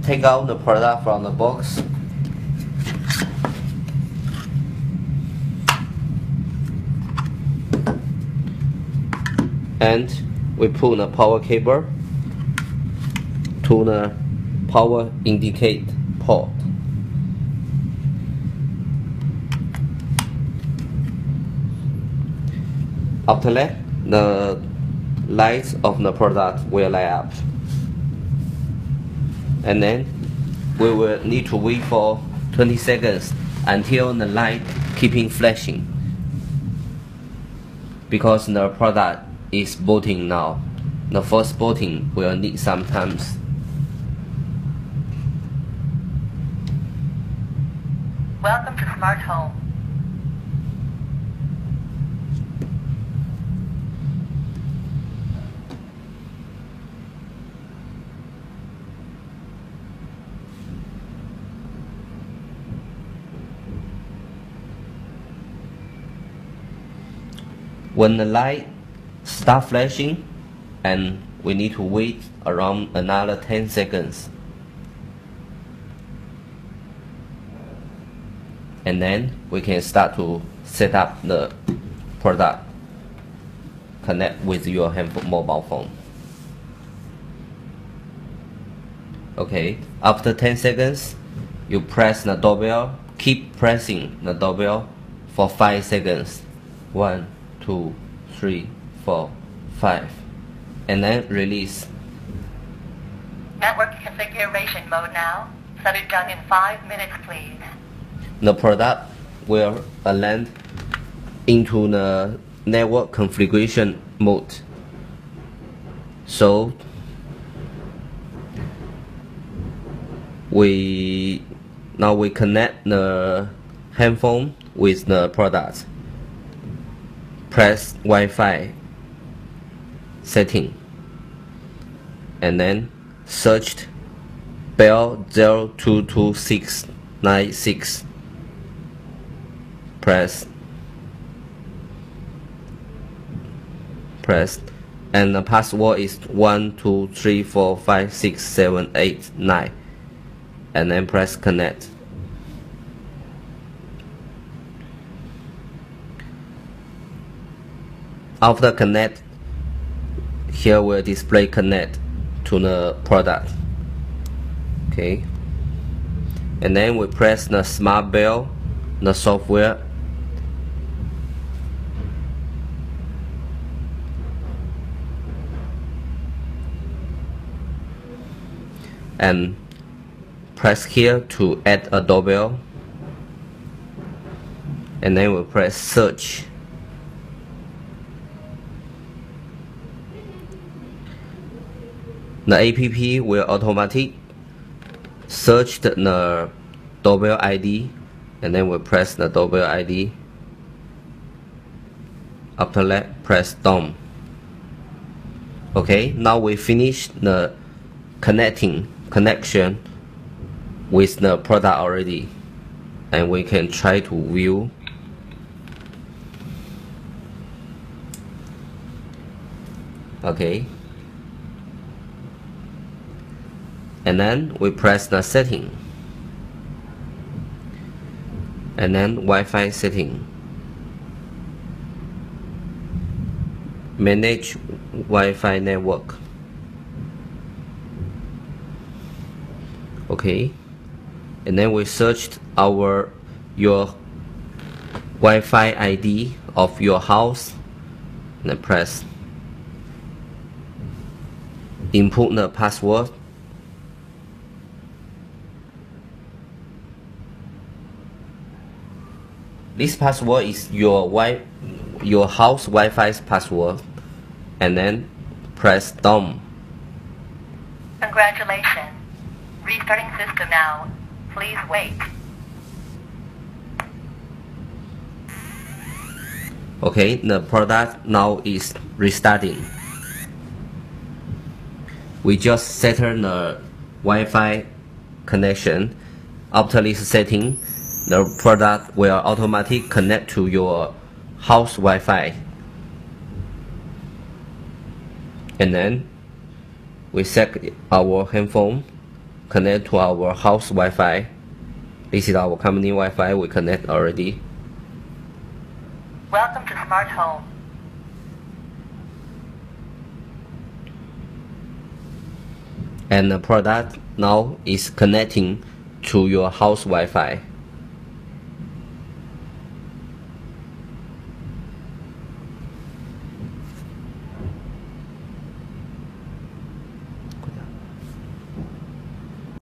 take out the product from the box. And we put the power cable to the power indicate port. After that, the lights of the product will light up. And then we will need to wait for 20 seconds until the light keeping flashing, because the product is booting now. The first booting will need some time. Welcome to Smart Home. When the light start flashing, and we need to wait around another 10 seconds. And then we can start to set up the product, connect with your mobile phone. Okay, after 10 seconds, you press the doorbell. Keep pressing the doorbell for 5 seconds. 1, 2, 3, 4, 5, and then release. Network configuration mode now. Set it done in 5 minutes, please. The product will land into the network configuration mode. So now we connect the handphone with the product. Press Wi-Fi setting, and then search Bell 022696. Press, and the password is 12345678 and then press connect. After connect, here will display connect to the product. Okay, and then we press the smart bell, the software, and press here to add a doorbell, and then we press search. The app will automatically search the doorbell ID, and then we press the doorbell ID. After that, press done. Okay, now we finish the connection with the product already, and we can try to view. Okay, and then we press the setting, and then Wi-Fi setting, manage Wi-Fi network. Okay, and then we searched your Wi-Fi ID of your house, and then press input the password. This password is your house Wi-Fi's password, and then press done. Congratulations. Restarting system now. Please wait. Okay, the product now is restarting. We just set the Wi-Fi connection. After this setting, the product will automatically connect to your house Wi-Fi. And then we set our handphone connect to our house Wi-Fi. This is our company Wi-Fi. We connect already. Welcome to Smart Home. And the product now is connecting to your house Wi-Fi.